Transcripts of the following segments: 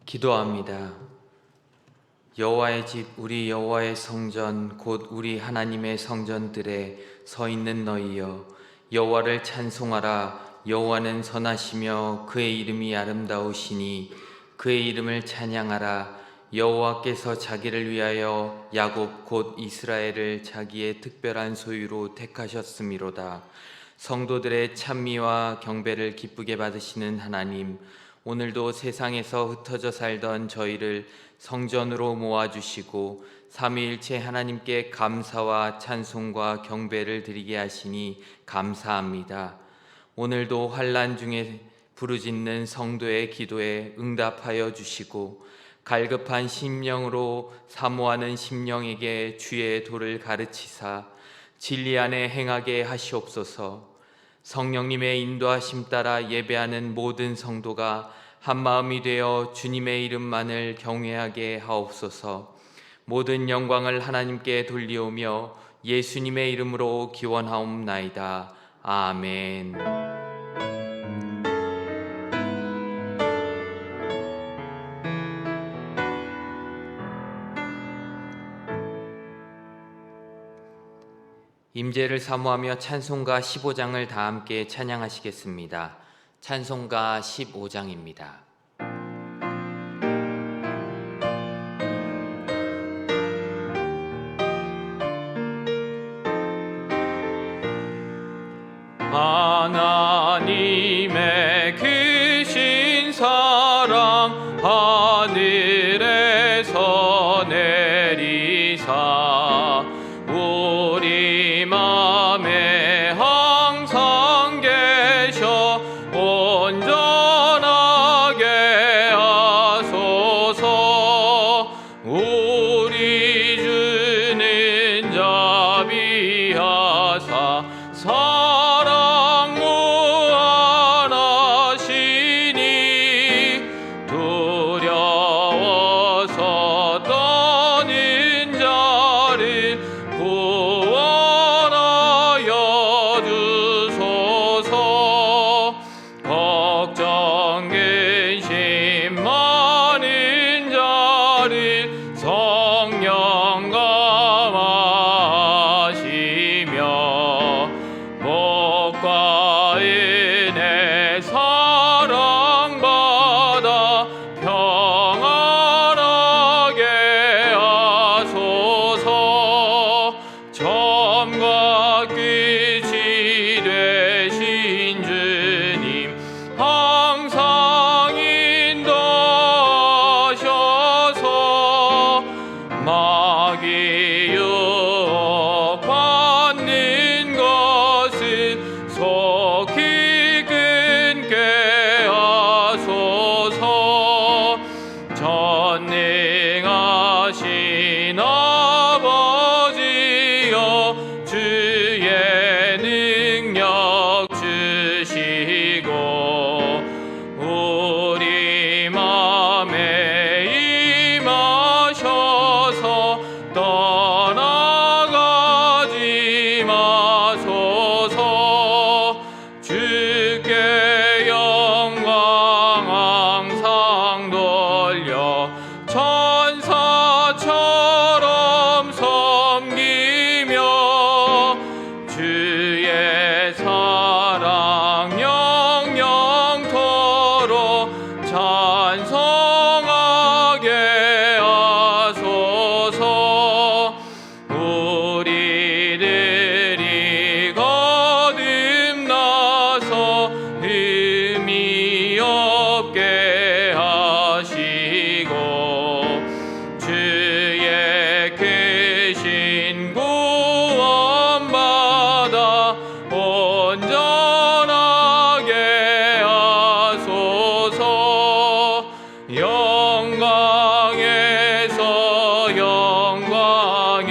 기도합니다. 여호와의 집, 우리 여호와의 성전, 곧 우리 하나님의 성전들에 서 있는 너희여, 여호와를 찬송하라. 여호와는 선하시며 그의 이름이 아름다우시니 그의 이름을 찬양하라. 여호와께서 자기를 위하여 야곱 곧 이스라엘을 자기의 특별한 소유로 택하셨음이로다. 성도들의 찬미와 경배를 기쁘게 받으시는 하나님, 오늘도 세상에서 흩어져 살던 저희를 성전으로 모아주시고 삼위일체 하나님께 감사와 찬송과 경배를 드리게 하시니 감사합니다. 오늘도 환난 중에 부르짖는 성도의 기도에 응답하여 주시고 갈급한 심령으로 사모하는 심령에게 주의 도를 가르치사 진리 안에 행하게 하시옵소서. 성령님의 인도하심 따라 예배하는 모든 성도가 한마음이 되어 주님의 이름만을 경외하게 하옵소서. 모든 영광을 하나님께 돌리오며 예수님의 이름으로 기원하옵나이다. 아멘. 임재를 사모하며 찬송가 15장을 다 함께 찬양하시겠습니다. 찬송가 15장입니다. 하나님의 크신 사랑 하늘에서 내리사 우리 맘에 항상 계셔 온전하게 하소서. 우리 주는 자비하사 사랑 무한하시니 두려워서 떠는 자를 구원하여 주소서. 걱정 근심 많은 자를 성령 감하시며 복과 은혜 사랑받아 평안하게 하소서. 처음과 끝이 되신 주님 항상 인도하셔서 마귀 유혹 받는 것을 속히 끊게 하소서. 전능하신 아버지여 주의 능력 주시고 우리 맘에 임하셔서 떠나가지 마소서. 주께 영광 항상 돌려 천사처럼 섬기며 주의 사랑 영영토록 찬송하게 하소서. 우리들이 거듭나서 흠이 없게 하시고 주의 크신 구원받아 온전하게 하소서. 영광에서 영광으로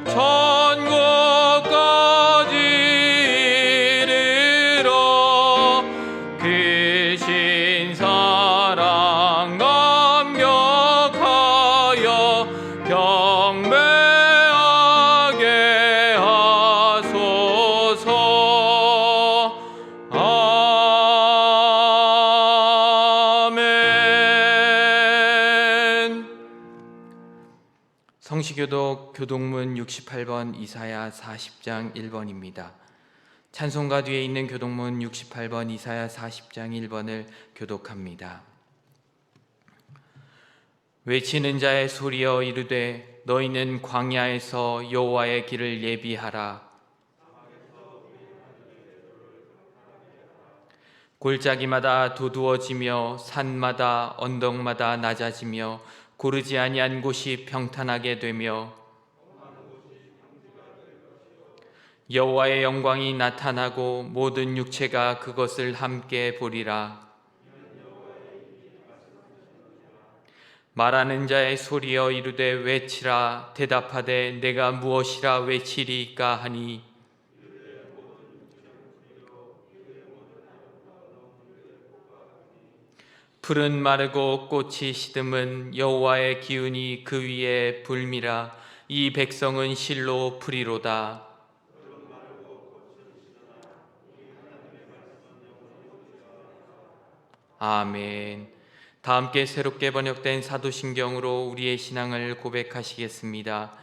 천국까지 이르러 크신 사랑 감격하여 성시교독 교독문 68번 이사야 40장 1번입니다. 찬송가 뒤에 있는 교독문 68번 이사야 40장 1번을 교독합니다. 외치는 자의 소리여 이르되 너희는 광야에서 여호와의 길을 예비하라. 골짜기마다 도두어지며 산마다 언덕마다 낮아지며 고르지 아니한 곳이 평탄하게 되며 여호와의 영광이 나타나고 모든 육체가 그것을 함께 보리라. 말하는 자의 소리여 이르되 외치라. 대답하되 내가 무엇이라 외치리이까 하니 풀은 마르고 꽃이 시듬은 여호와의 기운이 그 위에 불미라. 이 백성은 실로 풀이로다. 아멘. 다 함께 새롭게 번역된 사도신경으로 우리의 신앙을 고백하시겠습니다.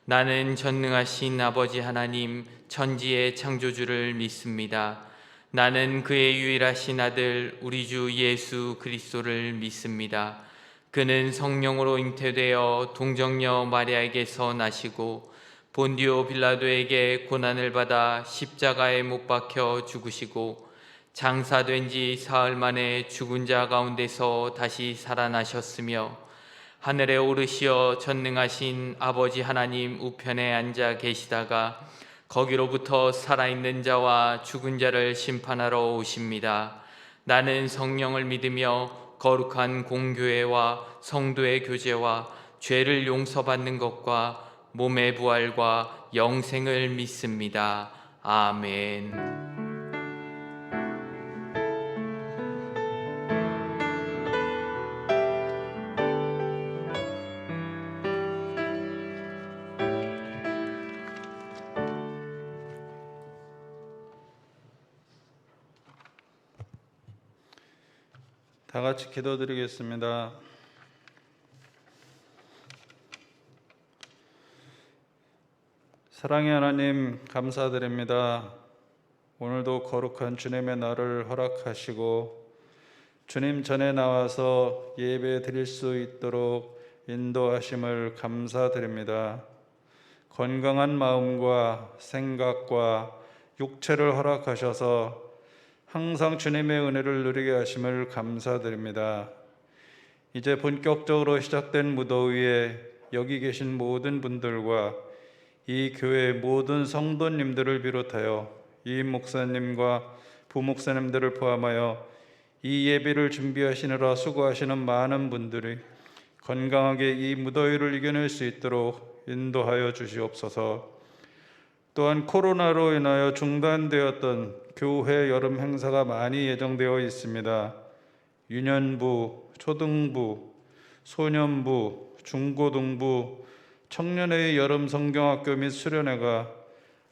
나는 전능하신 아버지 하나님 천지의 창조주를 믿습니다. 나는 그의 유일하신 아들 우리 주 예수 그리스도를 믿습니다. 그는 성령으로 잉태되어 동정녀 마리아에게서 나시고 본디오 빌라도에게 고난을 받아 십자가에 못 박혀 죽으시고 장사된 지 사흘 만에 죽은 자 가운데서 다시 살아나셨으며 하늘에 오르시어 전능하신 아버지 하나님 우편에 앉아 계시다가 거기로부터 살아있는 자와 죽은 자를 심판하러 오십니다. 나는 성령을 믿으며 거룩한 공교회와 성도의 교제와 죄를 용서받는 것과 몸의 부활과 영생을 믿습니다. 아멘. 다 같이 기도드리겠습니다. 사랑의 하나님 감사드립니다. 오늘도 거룩한 주님의 날을 허락하시고 주님 전에 나와서 예배 드릴 수 있도록 인도하심을 감사드립니다. 건강한 마음과 생각과 육체를 허락하셔서 항상 주님의 은혜를 누리게 하심을 감사드립니다. 이제 본격적으로 시작된 무더위에 여기 계신 모든 분들과 이 교회 모든 성도님들을 비롯하여 이 목사님과 부목사님들을 포함하여 이 예배를 준비하시느라 수고하시는 많은 분들이 건강하게 이 무더위를 이겨낼 수 있도록 인도하여 주시옵소서. 또한 코로나로 인하여 중단되었던 교회 여름 행사가 많이 예정되어 있습니다. 유년부, 초등부, 소년부, 중고등부, 청년회의 여름 성경학교 및 수련회가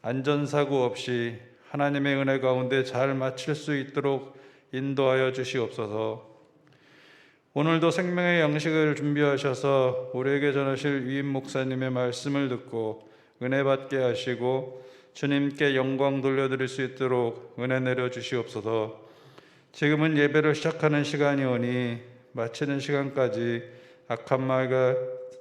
안전사고 없이 하나님의 은혜 가운데 잘 마칠 수 있도록 인도하여 주시옵소서. 오늘도 생명의 양식을 준비하셔서 우리에게 전하실 위임 목사님의 말씀을 듣고 은혜 받게 하시고 주님께 영광 돌려드릴 수 있도록 은혜 내려 주시옵소서. 지금은 예배를 시작하는 시간이오니 마치는 시간까지 악한 말과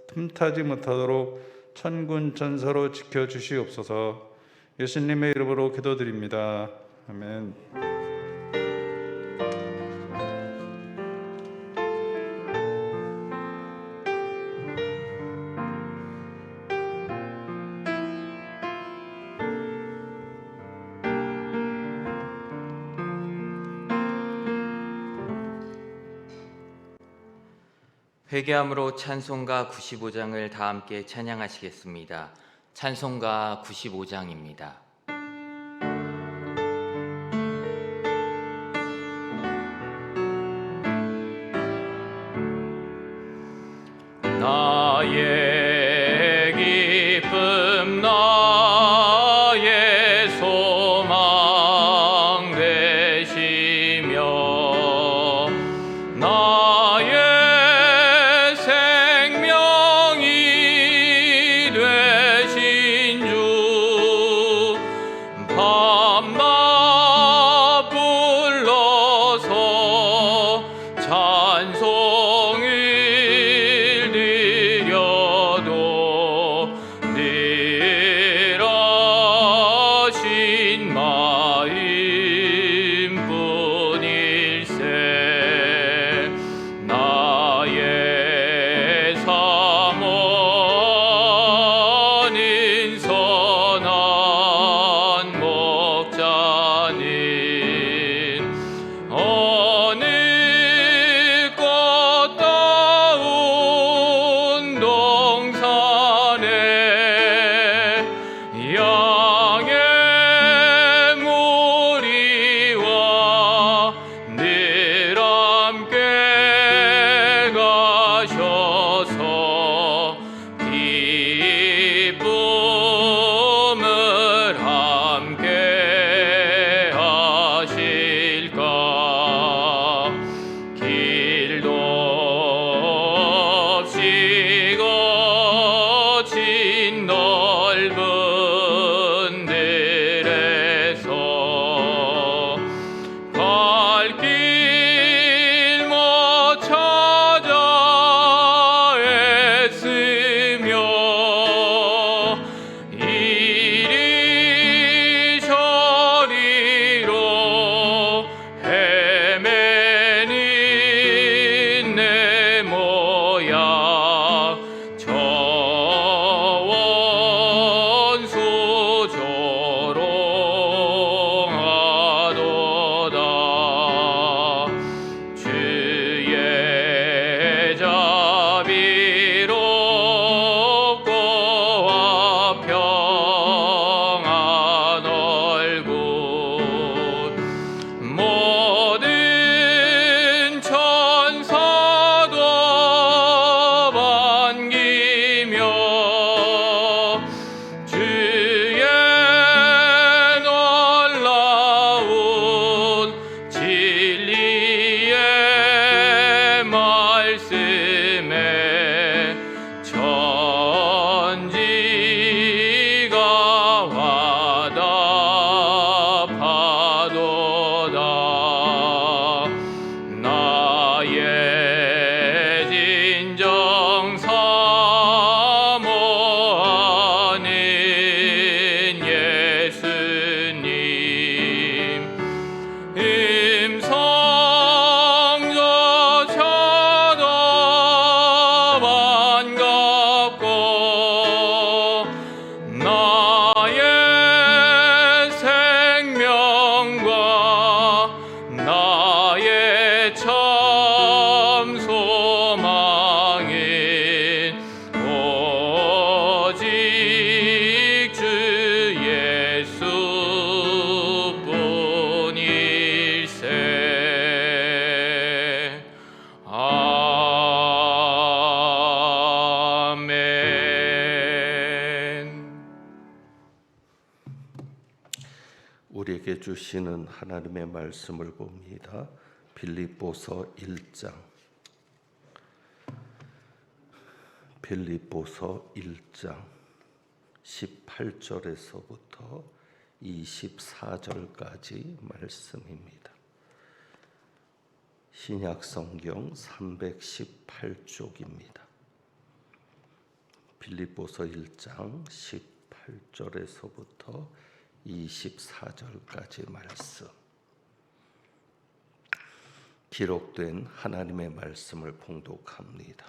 틈타지 못하도록 천군 천사로 지켜주시옵소서. 예수님의 이름으로 기도드립니다. 아멘. 회개함으로 찬송가 95장을 다 함께 찬양하시겠습니다. 찬송가 95장입니다. 나의 기쁨 나의 소망 되시며 나의 생명이 주셔서 기쁨을 함께 하실까. 길도 없이 거친 넓은 들에서 갈 길 못 찾아 애쓰며 이리 저리로 헤매는 내 모양 저 원수 조롱하도다. 주의 자비롭고 평안 얼굴 모든 천사도 반기며 주의 놀라운 진리의 말씀에 천지가 화답하도다. 나의 진정 사모하는 예수님 음성조차도 반갑고 나의 생명과 나의 참 소망인 오직 주 예수뿐일세. 아멘. 우리에게 주시는 하나님의 말씀을 봅니다. 빌립보서 1장. 빌립보서 1장 18절에서부터 24절까지 말씀입니다. 신약성경 318쪽입니다. 빌립보서 1장 18절에서부터 24절까지 말씀. 기록된 하나님의 말씀을 봉독합니다.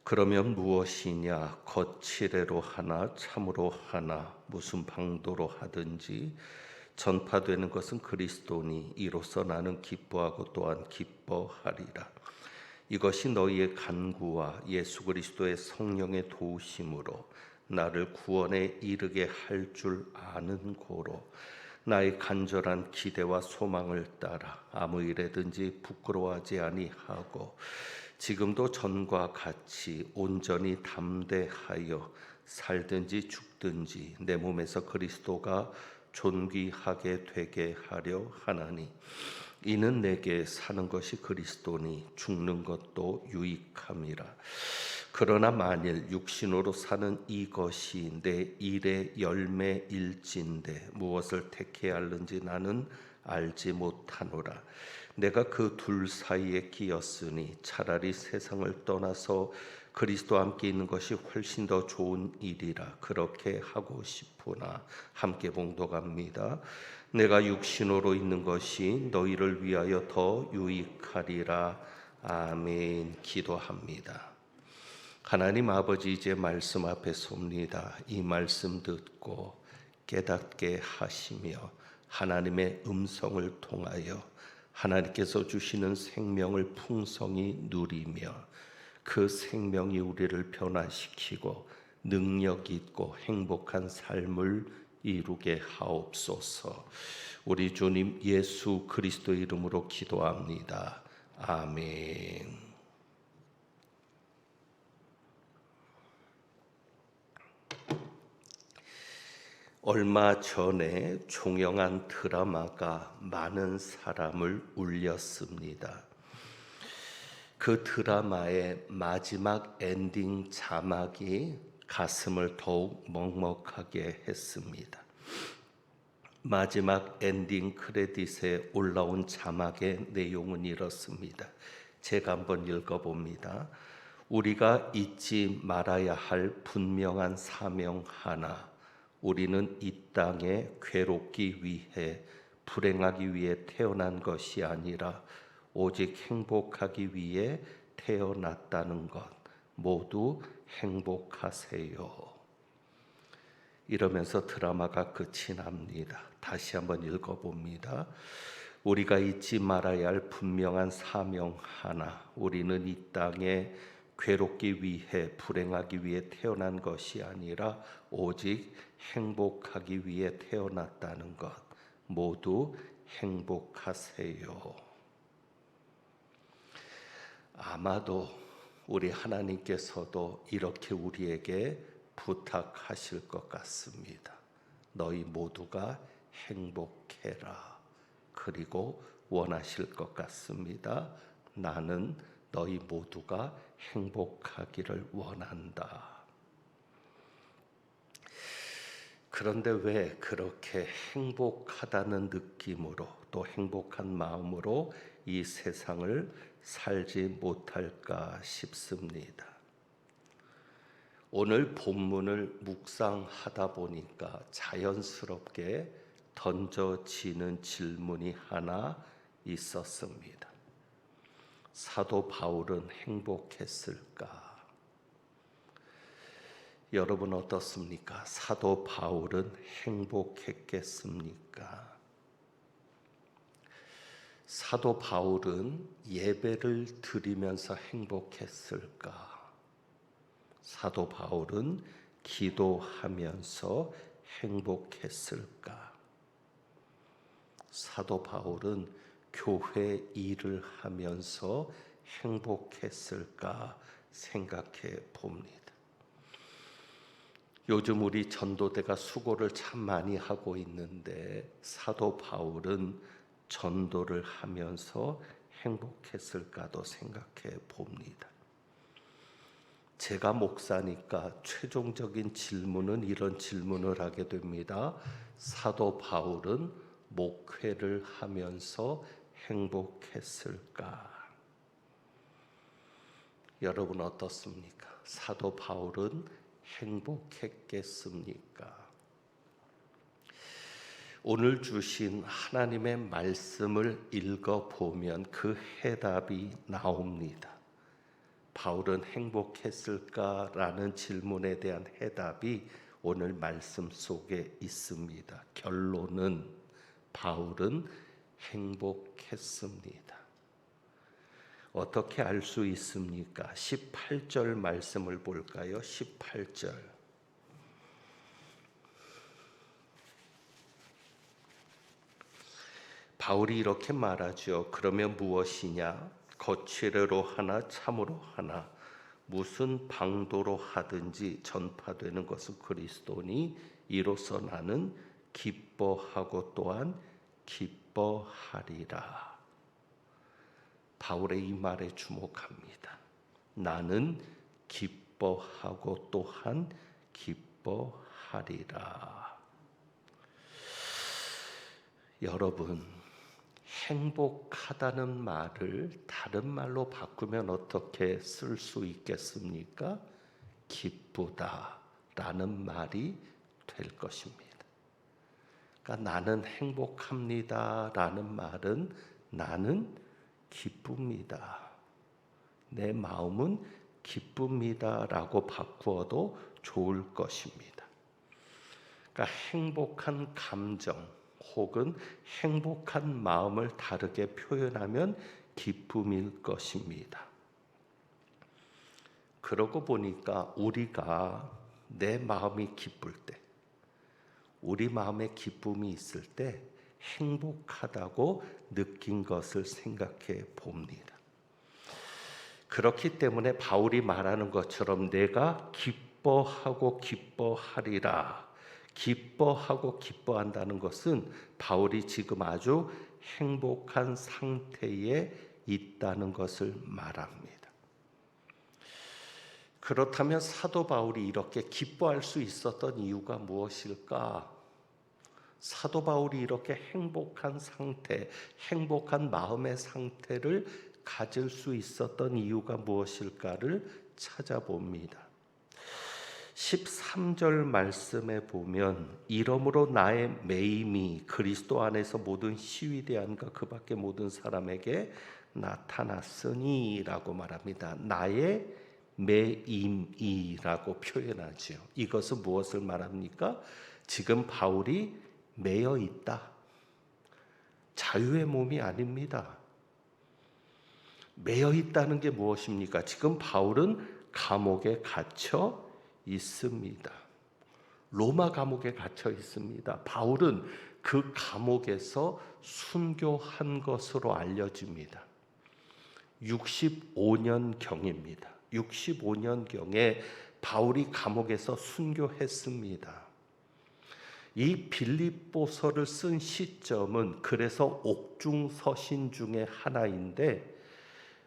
그러면 무엇이냐? 거칠애로 하나 참으로 하나 무슨 방도로 하든지 전파되는 것은 그리스도니 이로써 나는 기뻐하고 또한 기뻐하리라. 이것이 너희의 간구와 예수 그리스도의 성령의 도우심으로 나를 구원에 이르게 할 줄 아는 고로 나의 간절한 기대와 소망을 따라 아무 일에든지 부끄러워하지 아니하고 지금도 전과 같이 온전히 담대하여 살든지 죽든지 내 몸에서 그리스도가 존귀하게 되게 하려 하나니 이는 내게 사는 것이 그리스도니 죽는 것도 유익함이라. 그러나 만일 육신으로 사는 이것이 내 일의 열매일진데 무엇을 택해야 하는지 나는 알지 못하노라. 내가 그 둘 사이에 끼었으니 차라리 세상을 떠나서 그리스도와 함께 있는 것이 훨씬 더 좋은 일이라 그렇게 하고 싶으나 함께 봉독합니다. 내가 육신으로 있는 것이 너희를 위하여 더 유익하리라. 아멘. 기도합니다. 하나님 아버지, 이제 말씀 앞에 섭니다. 이 말씀 듣고 깨닫게 하시며 하나님의 음성을 통하여 하나님께서 주시는 생명을 풍성히 누리며 그 생명이 우리를 변화시키고 능력 있고 행복한 삶을 이루게 하옵소서. 우리 주님 예수 그리스도 이름으로 기도합니다. 아멘. 얼마 전에 종영한 드라마가 많은 사람을 울렸습니다. 그 드라마의 마지막 엔딩 자막이 가슴을 더욱 먹먹하게 했습니다. 마지막 엔딩 크레딧에 올라온 자막의 내용은 이렇습니다. 제가 한번 읽어봅니다. 우리가 잊지 말아야 할 분명한 사명 하나. 우리는 이 땅에 괴롭기 위해, 불행하기 위해 태어난 것이 아니라 오직 행복하기 위해 태어났다는 것. 모두 행복하세요. 이러면서 드라마가 끝이 납니다. 다시 한번 읽어봅니다. 우리가 잊지 말아야 할 분명한 사명 하나. 우리는 이 땅에 괴롭기 위해, 불행하기 위해 태어난 것이 아니라 오직 행복하기 위해 태어났다는 것. 모두 행복하세요. 아마도 우리 하나님께서도 이렇게 우리에게 부탁하실 것 같습니다. 너희 모두가 행복해라. 그리고 원하실 것 같습니다. 나는 너희 모두가 행복하기를 원한다. 그런데 왜 그렇게 행복하다는 느낌으로, 또 행복한 마음으로 이 세상을 살지 못할까 싶습니다. 오늘 본문을 묵상하다 보니까 자연스럽게 던져지는 질문이 하나 있었습니다. 사도 바울은 행복했을까? 여러분 어떻습니까? 사도 바울은 행복했겠습니까? 사도 바울은 예배를 드리면서 행복했을까? 사도 바울은 기도하면서 행복했을까? 사도 바울은 교회 일을 하면서 행복했을까 생각해 봅니다. 요즘 우리 전도대가 수고를 참 많이 하고 있는데 사도 바울은 전도를 하면서 행복했을까도 생각해 봅니다. 제가 목사니까 최종적인 질문은 이런 질문을 하게 됩니다. 사도 바울은 목회를 하면서 행복했을까? 여러분 어떻습니까? 사도 바울은 행복했겠습니까? 오늘 주신 하나님의 말씀을 읽어보면 그 해답이 나옵니다. 바울은 행복했을까라는 질문에 대한 해답이 오늘 말씀 속에 있습니다. 결론은 바울은 행복했습니다. 어떻게 알 수 있습니까? 18절 말씀을 볼까요? 18절. 바울이 이렇게 말하죠. 그러면 무엇이냐? 거칠애로 하나 참으로 하나 무슨 방도로 하든지 전파되는 것은 그리스도니 이로써 나는 기뻐하고 또한 기뻐하리라. 바울의 이 말에 주목합니다. 나는 기뻐하고 또한 기뻐하리라. 여러분, 행복하다는 말을 다른 말로 바꾸면 어떻게 쓸 수 있겠습니까? 기쁘다라는 말이 될 것입니다. 그러니까 나는 행복합니다라는 말은 나는 기쁩니다. 내 마음은 기쁩니다라고 바꾸어도 좋을 것입니다. 그러니까 행복한 감정 혹은 행복한 마음을 다르게 표현하면 기쁨일 것입니다. 그러고 보니까 우리가 내 마음이 기쁠 때, 우리 마음에 기쁨이 있을 때 행복하다고 느낀 것을 생각해 봅니다. 그렇기 때문에 바울이 말하는 것처럼 내가 기뻐하고 기뻐하리라. 기뻐하고 기뻐한다는 것은 바울이 지금 아주 행복한 상태에 있다는 것을 말합니다. 그렇다면 사도 바울이 이렇게 기뻐할 수 있었던 이유가 무엇일까? 사도 바울이 이렇게 행복한 상태, 행복한 마음의 상태를 가질 수 있었던 이유가 무엇일까를 찾아봅니다. 13절 말씀에 보면 이러므로 나의 매임이 그리스도 안에서 모든 시위대안과 그 밖의 모든 사람에게 나타났으니 라고 말합니다. 나의 매임이라고 표현하죠. 이것은 무엇을 말합니까? 지금 바울이 매여 있다. 자유의 몸이 아닙니다. 매여 있다는 게 무엇입니까? 지금 바울은 감옥에 갇혀 있습니다. 로마 감옥에 갇혀 있습니다. 바울은 그 감옥에서 순교한 것으로 알려집니다. 65년경입니다. 65년경에 바울이 감옥에서 순교했습니다. 이 빌립보서를 쓴 시점은 그래서 옥중서신 중에 하나인데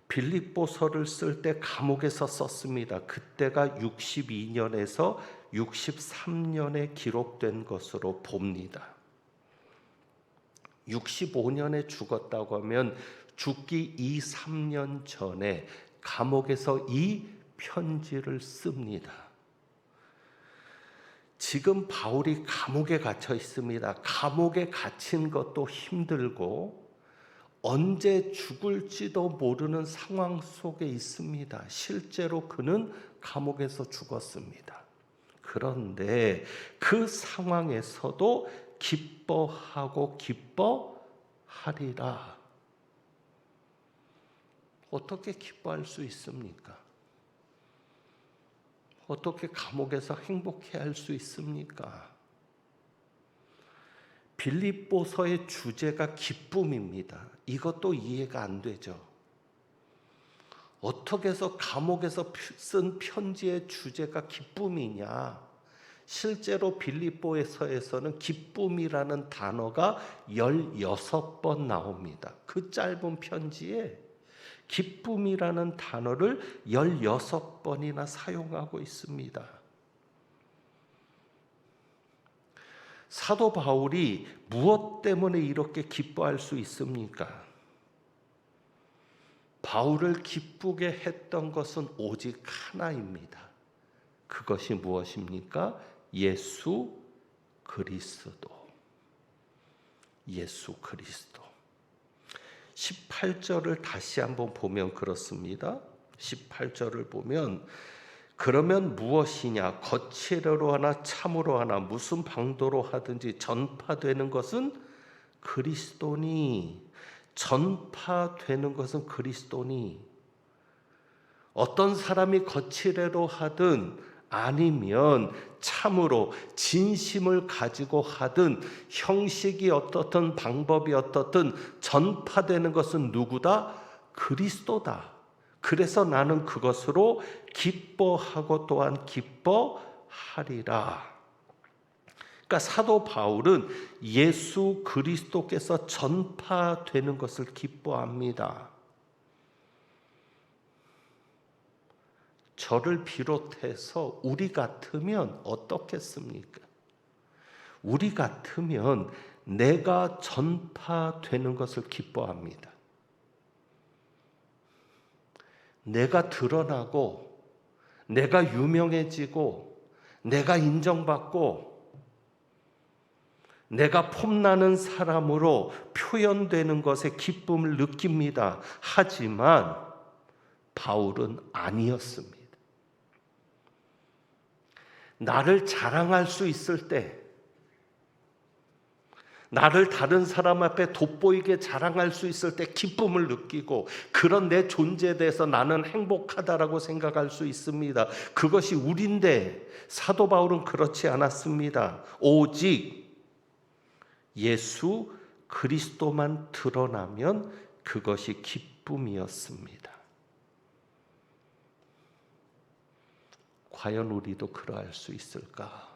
빌립보서를 쓸 때 감옥에서 썼습니다. 그때가 62년에서 63년에 기록된 것으로 봅니다. 65년에 죽었다고 하면 죽기 2, 3년 전에 감옥에서 이 편지를 씁니다. 지금 바울이 감옥에 갇혀 있습니다. 감옥에 갇힌 것도 힘들고 언제 죽을지도 모르는 상황 속에 있습니다. 실제로 그는 감옥에서 죽었습니다. 그런데 그 상황에서도 기뻐하고 기뻐하리라. 어떻게 기뻐할 수 있습니까? 어떻게 감옥에서 행복해 할 수 있습니까? 빌립보서의 주제가 기쁨입니다. 이것도 이해가 안 되죠. 어떻게 해서 감옥에서 쓴 편지의 주제가 기쁨이냐? 실제로 빌립보서에서는 기쁨이라는 단어가 16번 나옵니다. 그 짧은 편지에 기쁨이라는 단어를 16번이나 사용하고 있습니다. 사도 바울이 무엇 때문에 이렇게 기뻐할 수 있습니까? 바울을 기쁘게 했던 것은 오직 하나입니다. 그것이 무엇입니까? 예수 그리스도. 예수 그리스도. 18절을 다시 한번 보면 그렇습니다. 18절을 보면 그러면 무엇이냐? 거칠어로 하나 참으로 하나 무슨 방도로 하든지 전파되는 것은 그리스도니. 전파되는 것은 그리스도니. 어떤 사람이 거칠어로 하든 아니면 참으로 진심을 가지고 하든 형식이 어떻든 방법이 어떻든 전파되는 것은 누구다? 그리스도다. 그래서 나는 그것으로 기뻐하고 또한 기뻐하리라. 그러니까 사도 바울은 예수 그리스도께서 전파되는 것을 기뻐합니다. 저를 비롯해서 우리 같으면 어떻겠습니까? 우리 같으면 내가 전파되는 것을 기뻐합니다. 내가 드러나고 내가 유명해지고 내가 인정받고 내가 폼나는 사람으로 표현되는 것에 기쁨을 느낍니다. 하지만 바울은 아니었습니다. 나를 자랑할 수 있을 때, 나를 다른 사람 앞에 돋보이게 자랑할 수 있을 때 기쁨을 느끼고 그런 내 존재에 대해서 나는 행복하다라고 생각할 수 있습니다. 그것이 우리인데 사도 바울은 그렇지 않았습니다. 오직 예수 그리스도만 드러나면 그것이 기쁨이었습니다. 과연 우리도 그러할 수 있을까?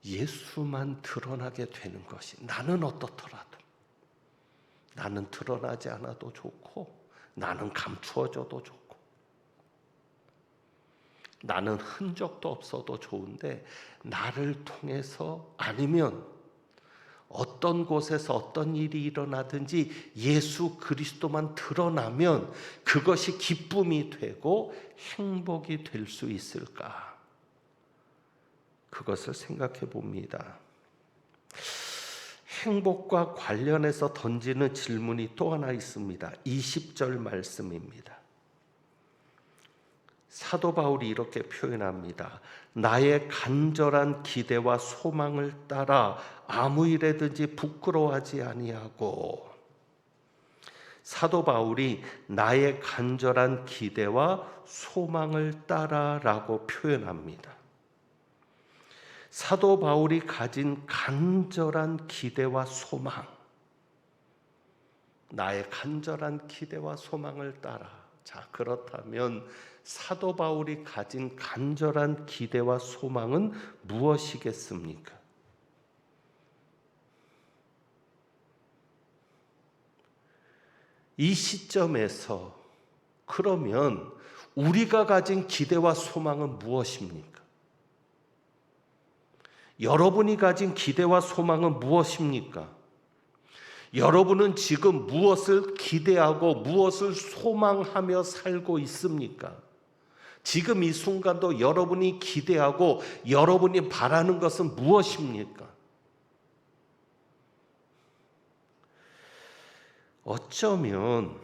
예수만 드러나게 되는 것이, 나는 어떻더라도, 나는 드러나지 않아도 좋고, 나는 감추어져도 좋고, 나는 흔적도 없어도 좋은데, 나를 통해서, 아니면 어떤 곳에서 어떤 일이 일어나든지 예수 그리스도만 드러나면 그것이 기쁨이 되고 행복이 될 수 있을까? 그것을 생각해 봅니다. 행복과 관련해서 던지는 질문이 또 하나 있습니다. 20절 말씀입니다. 사도 바울이 이렇게 표현합니다. 나의 간절한 기대와 소망을 따라 아무 일에든지 부끄러워하지 아니하고. 사도 바울이 나의 간절한 기대와 소망을 따라라고 표현합니다. 사도 바울이 가진 간절한 기대와 소망, 나의 간절한 기대와 소망을 따라. 자, 그렇다면 사도 바울이 가진 간절한 기대와 소망은 무엇이겠습니까? 이 시점에서 그러면 우리가 가진 기대와 소망은 무엇입니까? 여러분이 가진 기대와 소망은 무엇입니까? 여러분은 지금 무엇을 기대하고 무엇을 소망하며 살고 있습니까? 지금 이 순간도 여러분이 기대하고 여러분이 바라는 것은 무엇입니까? 어쩌면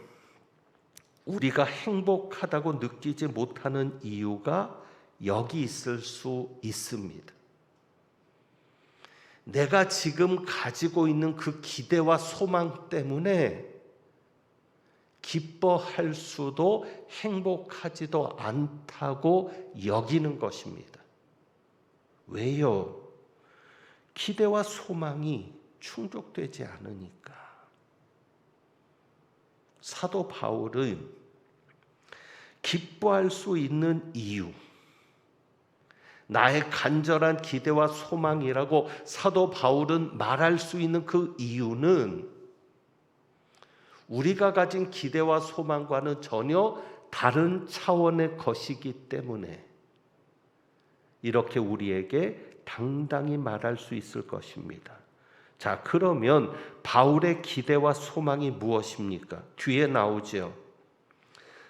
우리가 행복하다고 느끼지 못하는 이유가 여기 있을 수 있습니다. 내가 지금 가지고 있는 그 기대와 소망 때문에 기뻐할 수도 행복하지도 않다고 여기는 것입니다. 왜요? 기대와 소망이 충족되지 않으니까. 사도 바울은 기뻐할 수 있는 이유, 나의 간절한 기대와 소망이라고 사도 바울은 말할 수 있는 그 이유는 우리가 가진 기대와 소망과는 전혀 다른 차원의 것이기 때문에 이렇게 우리에게 당당히 말할 수 있을 것입니다. 자, 그러면 바울의 기대와 소망이 무엇입니까? 뒤에 나오죠.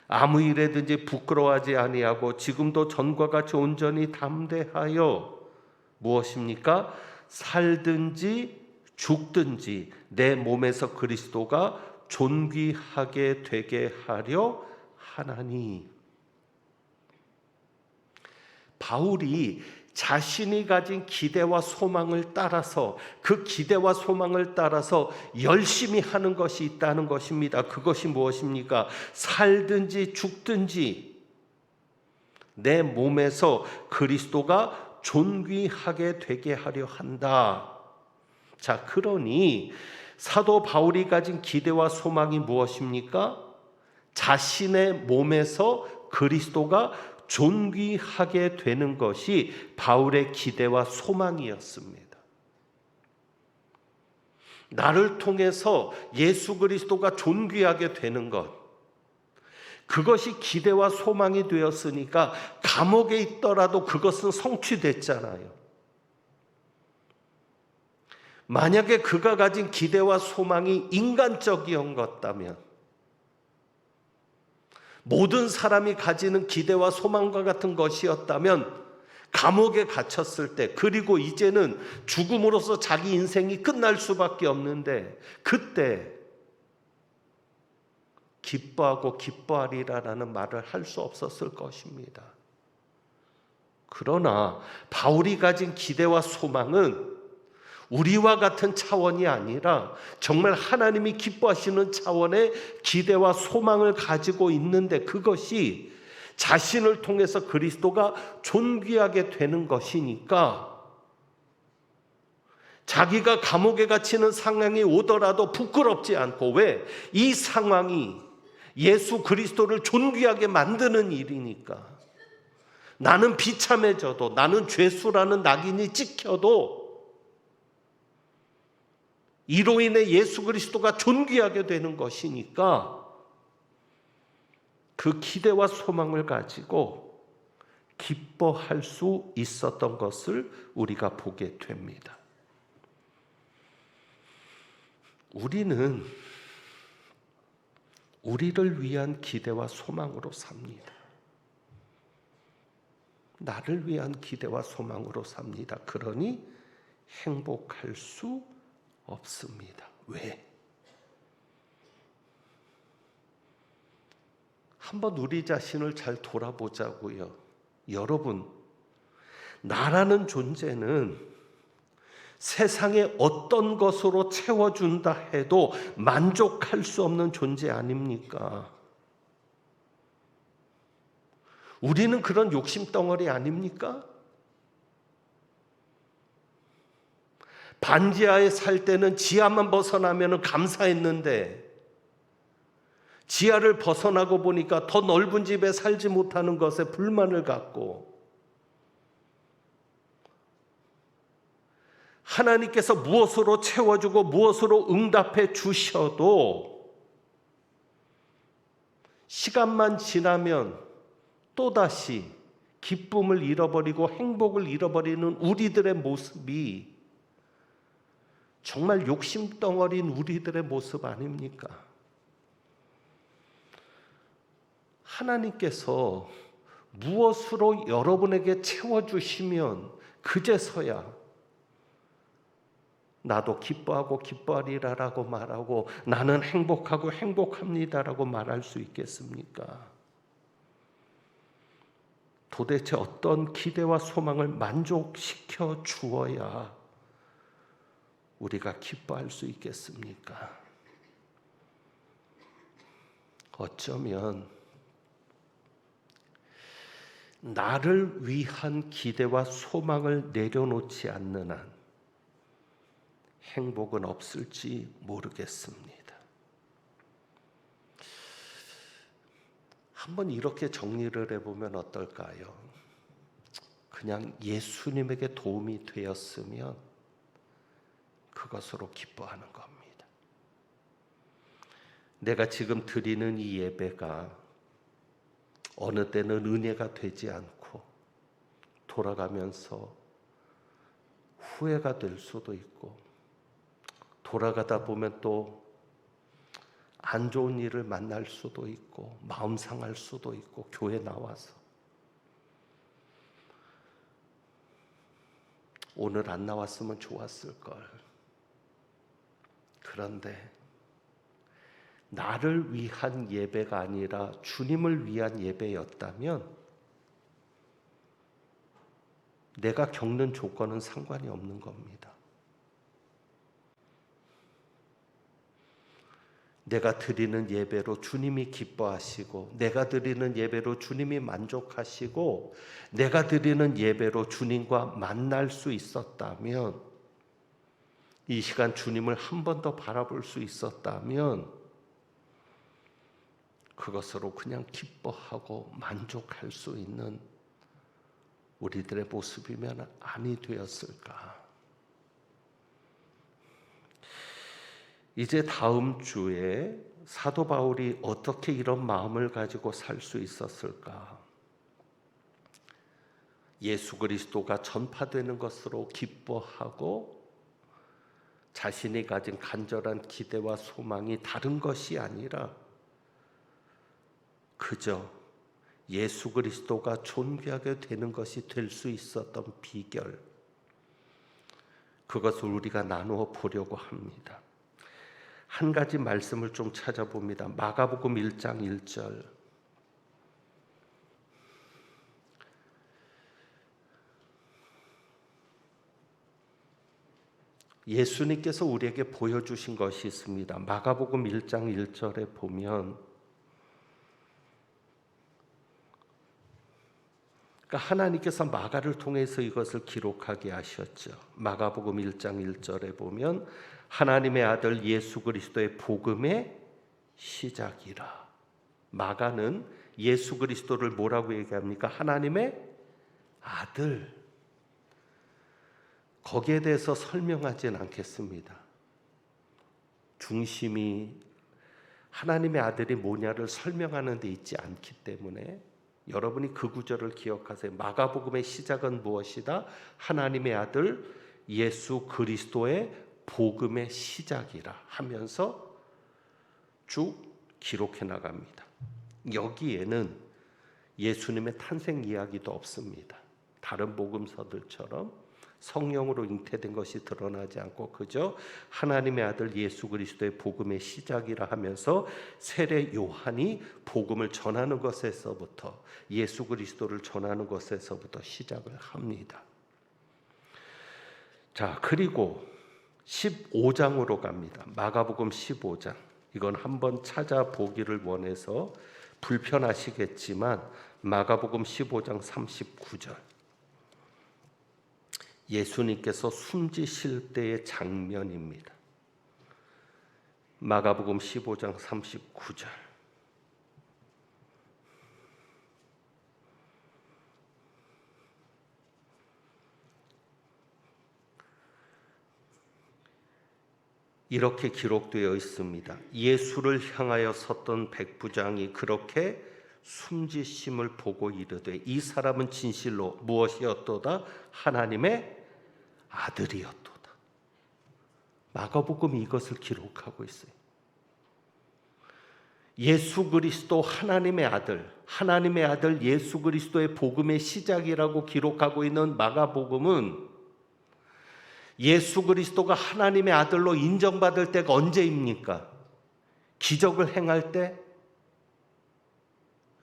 아무 일에든지 부끄러워하지 아니하고 지금도 전과 같이 온전히 담대하여 무엇입니까? 살든지 죽든지 내 몸에서 그리스도가 존귀하게 되게 하려 하나니. 바울이 자신이 가진 기대와 소망을 따라서, 그 기대와 소망을 따라서 열심히 하는 것이 있다는 것입니다. 그것이 무엇입니까? 살든지 죽든지 내 몸에서 그리스도가 존귀하게 되게 하려 한다. 자, 그러니 사도 바울이 가진 기대와 소망이 무엇입니까? 자신의 몸에서 그리스도가 존귀하게 되는 것이 바울의 기대와 소망이었습니다. 나를 통해서 예수 그리스도가 존귀하게 되는 것, 그것이 기대와 소망이 되었으니까 감옥에 있더라도 그것은 성취됐잖아요. 만약에 그가 가진 기대와 소망이 인간적이었다면, 모든 사람이 가지는 기대와 소망과 같은 것이었다면 감옥에 갇혔을 때, 그리고 이제는 죽음으로써 자기 인생이 끝날 수밖에 없는데 그때 기뻐하고 기뻐하리라라는 말을 할 수 없었을 것입니다. 그러나 바울이 가진 기대와 소망은 우리와 같은 차원이 아니라 정말 하나님이 기뻐하시는 차원의 기대와 소망을 가지고 있는데, 그것이 자신을 통해서 그리스도가 존귀하게 되는 것이니까 자기가 감옥에 갇히는 상황이 오더라도 부끄럽지 않고, 왜? 이 상황이 예수 그리스도를 존귀하게 만드는 일이니까. 나는 비참해져도, 나는 죄수라는 낙인이 찍혀도 이로 인해 예수 그리스도가 존귀하게 되는 것이니까 그 기대와 소망을 가지고 기뻐할 수 있었던 것을 우리가 보게 됩니다. 우리는 우리를 위한 기대와 소망으로 삽니다. 나를 위한 기대와 소망으로 삽니다. 그러니 행복할 수 없습니다. 왜? 한번 우리 자신을 잘 돌아보자고요. 여러분, 나라는 존재는 세상에 어떤 것으로 채워준다 해도 만족할 수 없는 존재 아닙니까? 우리는 그런 욕심덩어리 아닙니까? 반지하에 살 때는 지하만 벗어나면 감사했는데 지하를 벗어나고 보니까 더 넓은 집에 살지 못하는 것에 불만을 갖고 하나님께서 무엇으로 채워주고 무엇으로 응답해 주셔도 시간만 지나면 또다시 기쁨을 잃어버리고 행복을 잃어버리는 우리들의 모습이 정말 욕심덩어리인 우리들의 모습 아닙니까? 하나님께서 무엇으로 여러분에게 채워주시면 그제서야 나도 기뻐하고 기뻐하리라라고 말하고 나는 행복하고 행복합니다라고 말할 수 있겠습니까? 도대체 어떤 기대와 소망을 만족시켜 주어야 우리가 기뻐할 수 있겠습니까? 어쩌면 나를 위한 기대와 소망을 내려놓지 않는 한 행복은 없을지 모르겠습니다. 한번 이렇게 정리를 해보면 어떨까요? 그냥 예수님에게 도움이 되었으면 그것으로 기뻐하는 겁니다. 내가 지금 드리는 이 예배가 어느 때는 은혜가 되지 않고 돌아가면서 후회가 될 수도 있고 돌아가다 보면 또 안 좋은 일을 만날 수도 있고 마음 상할 수도 있고 교회 나와서 오늘 안 나왔으면 좋았을걸. 그런데 나를 위한 예배가 아니라 주님을 위한 예배였다면 내가 겪는 조건은 상관이 없는 겁니다. 내가 드리는 예배로 주님이 기뻐하시고 내가 드리는 예배로 주님이 만족하시고 내가 드리는 예배로 주님과 만날 수 있었다면 이 시간 주님을 한 번 더 바라볼 수 있었다면 그것으로 그냥 기뻐하고 만족할 수 있는 우리들의 모습이면 아니 되었을까? 이제 다음 주에 사도 바울이 어떻게 이런 마음을 가지고 살 수 있었을까? 예수 그리스도가 전파되는 것으로 기뻐하고 자신이 가진 간절한 기대와 소망이 다른 것이 아니라 그저 예수 그리스도가 존귀하게 되는 것이 될 수 있었던 비결, 그것을 우리가 나누어 보려고 합니다. 한 가지 말씀을 좀 찾아봅니다. 마가복음 1장 1절. 예수님께서 우리에게 보여주신 것이 있습니다. 마가복음 1장 1절에 보면 그러니까 하나님께서 마가를 통해서 이것을 기록하게 하셨죠. 마가복음 1장 1절에 보면 하나님의 아들 예수 그리스도의 복음의 시작이라. 마가는 예수 그리스도를 뭐라고 얘기합니까? 하나님의 아들. 거기에 대해서 설명하진 않겠습니다. 중심이 하나님의 아들이 뭐냐를 설명하는 데 있지 않기 때문에 여러분이 그 구절을 기억하세요. 마가복음의 시작은 무엇이다? 하나님의 아들 예수 그리스도의 복음의 시작이라 하면서 쭉 기록해 나갑니다. 여기에는 예수님의 탄생 이야기도 없습니다. 다른 복음서들처럼 성령으로 잉태된 것이 드러나지 않고 그저 하나님의 아들 예수 그리스도의 복음의 시작이라 하면서 세례 요한이 복음을 전하는 것에서부터 예수 그리스도를 전하는 것에서부터 시작을 합니다. 자, 그리고 15장으로 갑니다. 마가복음 15장. 이건 한번 찾아보기를 원해서 불편하시겠지만 마가복음 15장 39절. 예수님께서 숨지실 때의 장면입니다. 마가복음 15장 39절. 이렇게 기록되어 있습니다. 예수를 향하여 섰던 백부장이 그렇게 숨지심을 보고 이르되 이 사람은 진실로 무엇이었도다? 하나님의 아들이었도다. 마가복음이 이것을 기록하고 있어요. 예수 그리스도 하나님의 아들 예수 그리스도의 복음의 시작이라고 기록하고 있는 마가복음은 예수 그리스도가 하나님의 아들로 인정받을 때가 언제입니까? 기적을 행할 때?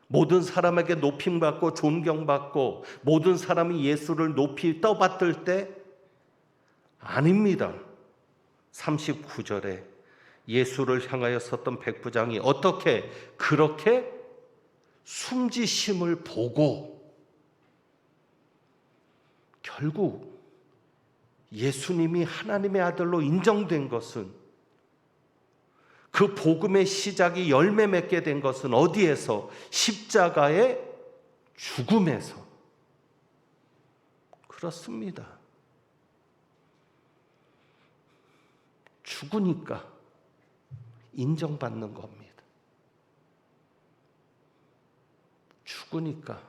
모든 사람에게 높임받고 존경받고 모든 사람이 예수를 높이 떠받들 때? 아닙니다. 39절에 예수를 향하여 섰던 백부장이 어떻게 그렇게 숨지심을 보고 결국 예수님이 하나님의 아들로 인정된 것은 그 복음의 시작이 열매 맺게 된 것은 어디에서? 십자가의 죽음에서. 그렇습니다. 죽으니까 인정받는 겁니다. 죽으니까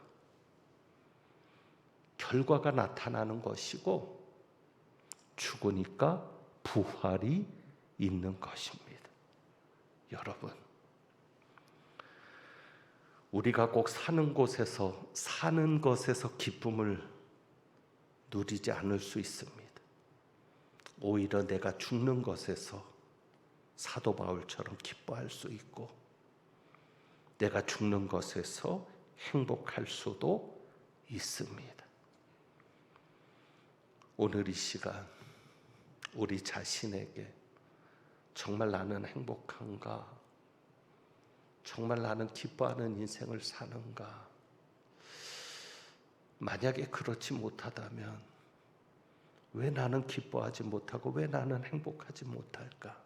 결과가 나타나는 것이고 죽으니까 부활이 있는 것입니다. 여러분, 우리가 꼭 사는 것에서 기쁨을 누리지 않을 수 있습니다. 오히려 내가 죽는 것에서 사도 바울처럼 기뻐할 수 있고 내가 죽는 것에서 행복할 수도 있습니다. 오늘 이 시간 우리 자신에게 정말 나는 행복한가? 정말 나는 기뻐하는 인생을 사는가? 만약에 그렇지 못하다면 왜 나는 기뻐하지 못하고 왜 나는 행복하지 못할까?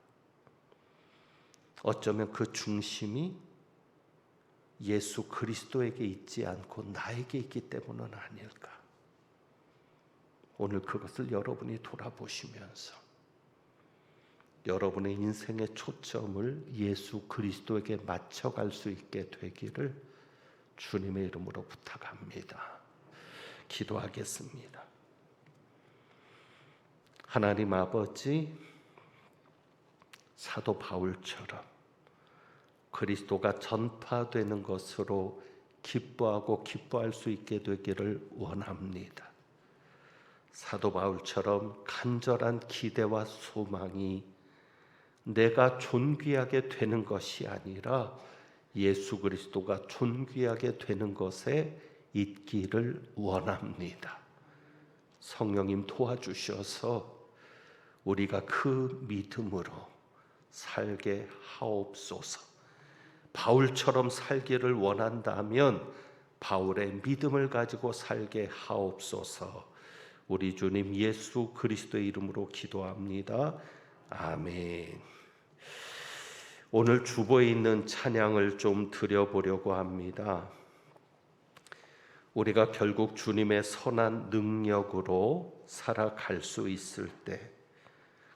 어쩌면 그 중심이 예수 그리스도에게 있지 않고 나에게 있기 때문은 아닐까? 오늘 그것을 여러분이 돌아보시면서 여러분의 인생의 초점을 예수 그리스도에게 맞춰갈 수 있게 되기를 주님의 이름으로 부탁합니다. 기도하겠습니다. 하나님 아버지, 사도 바울처럼 그리스도가 전파되는 것으로 기뻐하고 기뻐할 수 있게 되기를 원합니다. 사도 바울처럼 간절한 기대와 소망이 내가 존귀하게 되는 것이 아니라 예수 그리스도가 존귀하게 되는 것에 있기를 원합니다. 성령님 도와주셔서 우리가 그 믿음으로 살게 하옵소서. 바울처럼 살기를 원한다면 바울의 믿음을 가지고 살게 하옵소서. 우리 주님 예수 그리스도의 이름으로 기도합니다. 아멘. 오늘 주보에 있는 찬양을 좀 드려보려고 합니다. 우리가 결국 주님의 선한 능력으로 살아갈 수 있을 때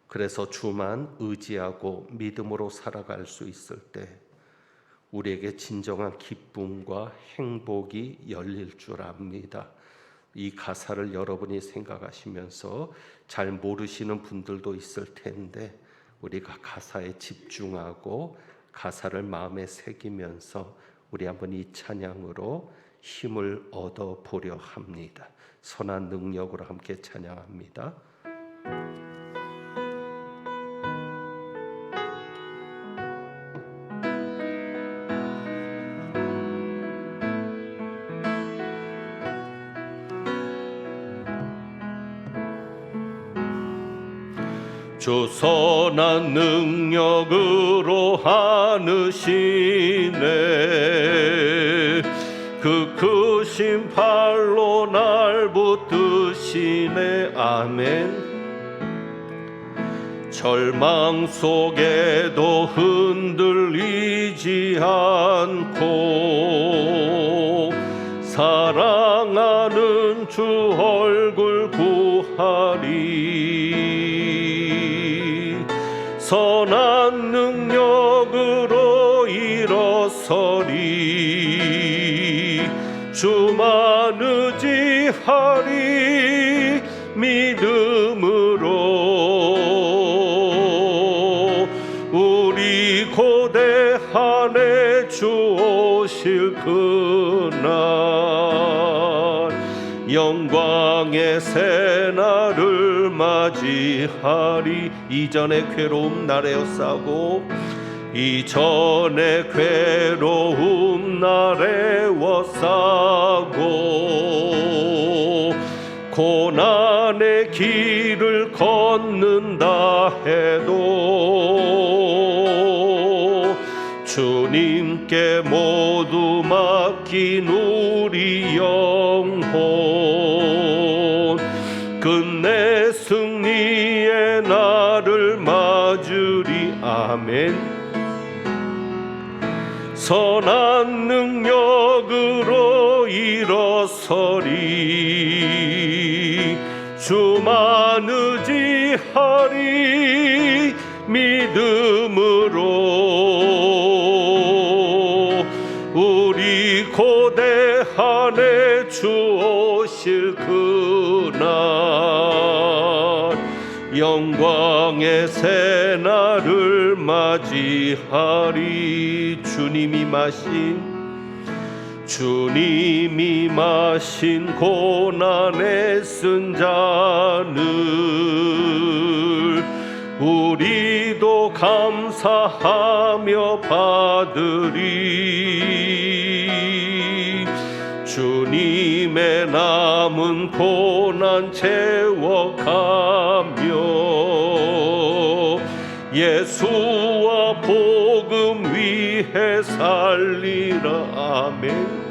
그래서 주만 의지하고 믿음으로 살아갈 수 있을 때 우리에게 진정한 기쁨과 행복이 열릴 줄 압니다. 이 가사를 여러분이 생각하시면서 잘 모르시는 분들도 있을 텐데 우리가 가사에 집중하고 가사를 마음에 새기면서 우리 한번 이 찬양으로 힘을 얻어 보려 합니다. 선한 능력으로 함께 찬양합니다. 주 선한 능력으로 하느시네 그 크신 팔로 날 붙드시네 아멘. 절망 속에도 흔들리지 않고 사랑하는 주 얼굴 구하리. 선한 능력으로 일어서리. 주만 의지하리. 믿음으로 우리 고대한에 주 오실 그날 영광의 새날을 맞이하리. 이전의 괴로움 나래어싸고 이전의 괴로움 나래워싸고 고난의 길을 걷는다 해도 주님께 모두 맡긴 우리 영혼 끝내 승리의 날을 맞으리 아멘. 선한 능력으로 일어서리. 주만 의지하리. 믿음으로 우리 고대한에 주 오실 그날 영광의 새날을 맞이하리. 주님이 마신 고난의 쓴 잔을 우리도 감사하며 받으리. 주님의 남은 고난 채워가며 예수와 복음 위해 살리라 아멘.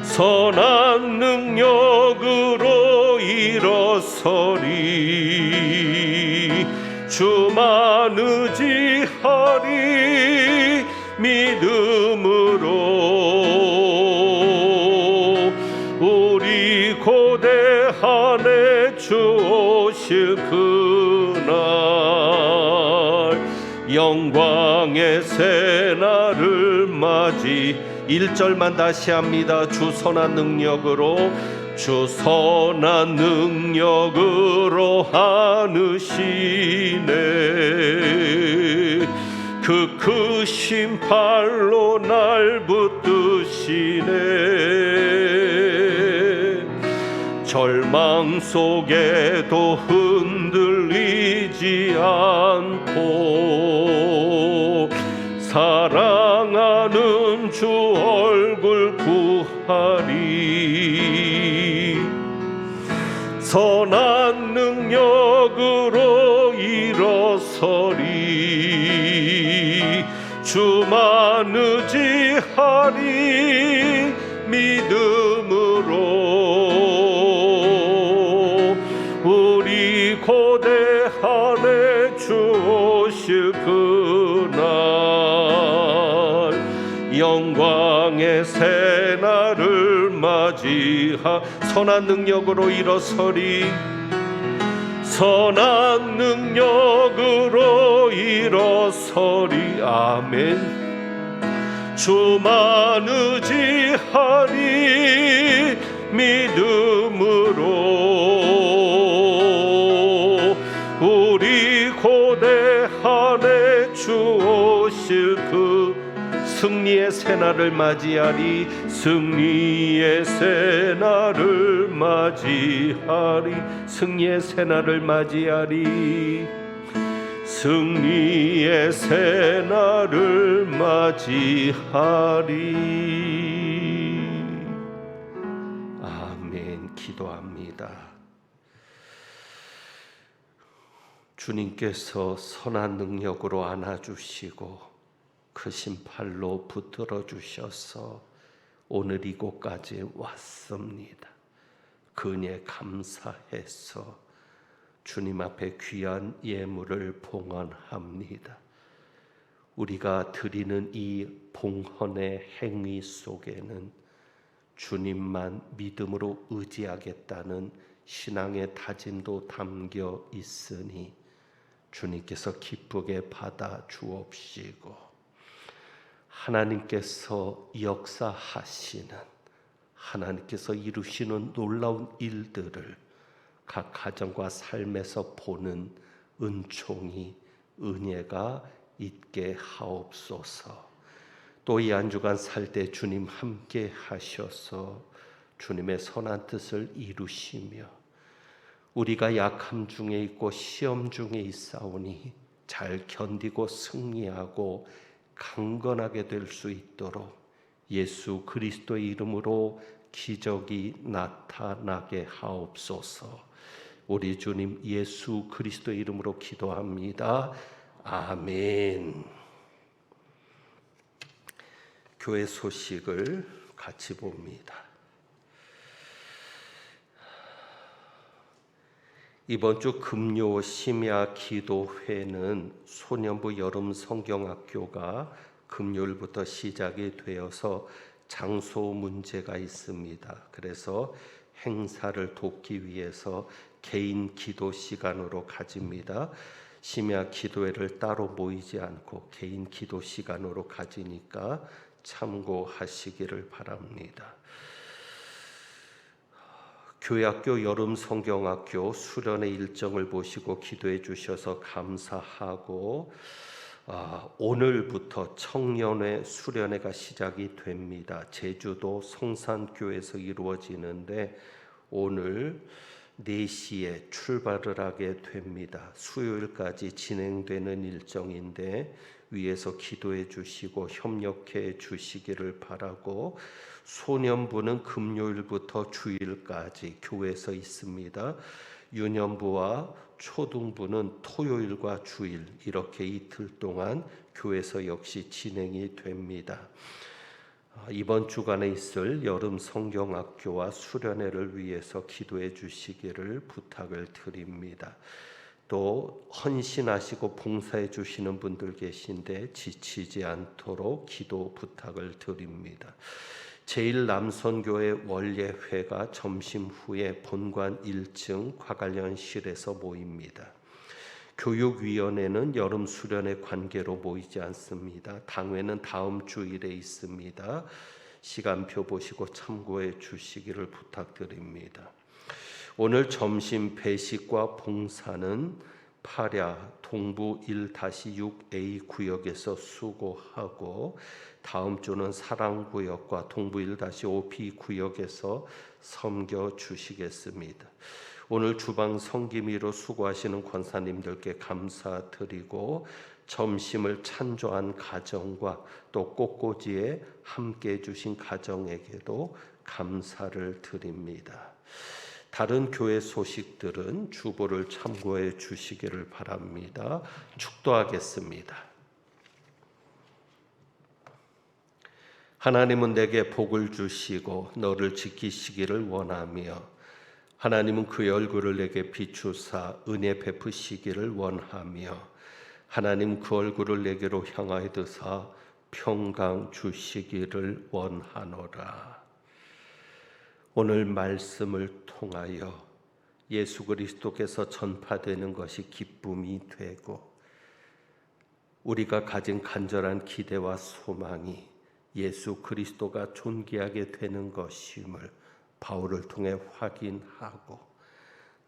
선한 능력으로 일어서리. 주만 의지하리. 믿음으로 우리 고대한에 주 오실 그날 영광의 새날을 맞이 1절만 다시 합니다. 주 선한 능력으로 하느시네 그 크신 팔로 날 붙드시네. 절망 속에도 흔들리지 않고 사랑하는 주 얼굴 구하리. 선한 능력으로 일어서리. 주만 의지하리. 믿음으로 우리 고대한에 주 오실 그날 영광의 새날을 맞이하 선한 능력으로 일어서리. 선한 능력으로 일어서리. 아멘. 주만 의지하리 믿음으로. 우리 고대한에 주 오실 그 승리의 새날을 맞이하리. 승리의 새날을 맞이하리. 승리의 새날을 맞이하리. 승리의 새날을 맞이하리. 아멘. 기도합니다. 주님께서 선한 능력으로 안아주시고 크신 팔로 붙들어 주셔서 오늘 이곳까지 왔습니다. 그 은혜 감사해서 주님 앞에 귀한 예물을 봉헌합니다. 우리가 드리는 이 봉헌의 행위 속에는 주님만 믿음으로 의지하겠다는 신앙의 다짐도 담겨 있으니 주님께서 기쁘게 받아 주옵시고, 하나님께서 역사하시는, 하나님께서 이루시는 놀라운 일들을 각 가정과 삶에서 보는 은총이, 은혜가 있게 하옵소서. 또 이 한 주간 살 때 주님 함께 하셔서 주님의 선한 뜻을 이루시며 우리가 약함 중에 있고 시험 중에 있사오니 잘 견디고 승리하고 강건하게 될 수 있도록 예수 그리스도의 이름으로 기적이 나타나게 하옵소서. 우리 주님 예수 그리스도의 이름으로 기도합니다. 아멘. 교회 소식을 같이 봅니다. 이번 주 금요 심야 기도회는 소년부 여름 성경학교가 금요일부터 시작이 되어서 장소 문제가 있습니다. 그래서 행사를 돕기 위해서 개인 기도 시간으로 가집니다. 심야 기도회를 따로 모이지 않고 개인 기도 시간으로 가지니까 참고하시기를 바랍니다. 교회학교 여름 성경학교 수련회 일정을 보시고 기도해 주셔서 감사하고, 오늘부터 청년회 수련회가 시작이 됩니다. 제주도 성산교에서 이루어지는데 오늘 4시에 출발을 하게 됩니다. 수요일까지 진행되는 일정인데 위에서 기도해 주시고 협력해 주시기를 바라고, 소년부는 금요일부터 주일까지 교회에서 있습니다. 유년부와 초등부는 토요일과 주일 이렇게 이틀 동안 교회에서 역시 진행이 됩니다. 이번 주간에 있을 여름 성경학교와 수련회를 위해서 기도해 주시기를 부탁을 드립니다. 또 헌신하시고 봉사해 주시는 분들 계신데 지치지 않도록 기도 부탁을 드립니다. 제1남선교회 원례회가 점심 후에 본관 1층 과관련실에서 모입니다. 교육위원회는 여름 수련회 관계로 모이지 않습니다. 당회는 다음 주일에 있습니다. 시간표 보시고 참고해 주시기를 부탁드립니다. 오늘 점심 배식과 봉사는 파랴 동부 1-6A 구역에서 수고하고, 다음 주는 사랑구역과 동부 1-5B 구역에서 섬겨 주시겠습니다. 오늘 주방 섬김이로 수고하시는 권사님들께 감사드리고, 점심을 찬조한 가정과 또 꽃꽂이에 함께 해주신 가정에게도 감사를 드립니다. 다른 교회 소식들은 주보를 참고해 주시기를 바랍니다. 축도하겠습니다. 하나님은 내게 복을 주시고 너를 지키시기를 원하며, 하나님은 그의 얼굴을 내게 비추사 은혜 베푸시기를 원하며, 하나님 그 얼굴을 내게로 향하여 드사 평강 주시기를 원하노라. 오늘 말씀을 통하여 예수 그리스도께서 전파되는 것이 기쁨이 되고 우리가 가진 간절한 기대와 소망이 예수 그리스도가 존귀하게 되는 것임을 바울을 통해 확인하고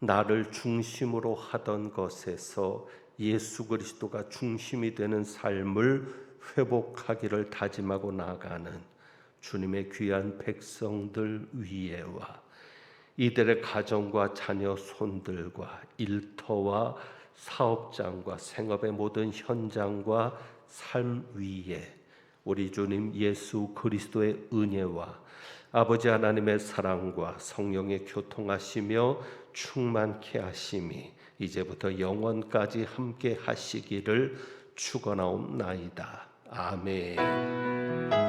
나를 중심으로 하던 것에서 예수 그리스도가 중심이 되는 삶을 회복하기를 다짐하고 나가는 주님의 귀한 백성들 위에와 이들의 가정과 자녀 손들과 일터와 사업장과 생업의 모든 현장과 삶 위에 우리 주님 예수 그리스도의 은혜와 아버지 하나님의 사랑과 성령의 교통하시며 충만케 하심이 이제부터 영원까지 함께 하시기를 축원하옵나이다. 아멘.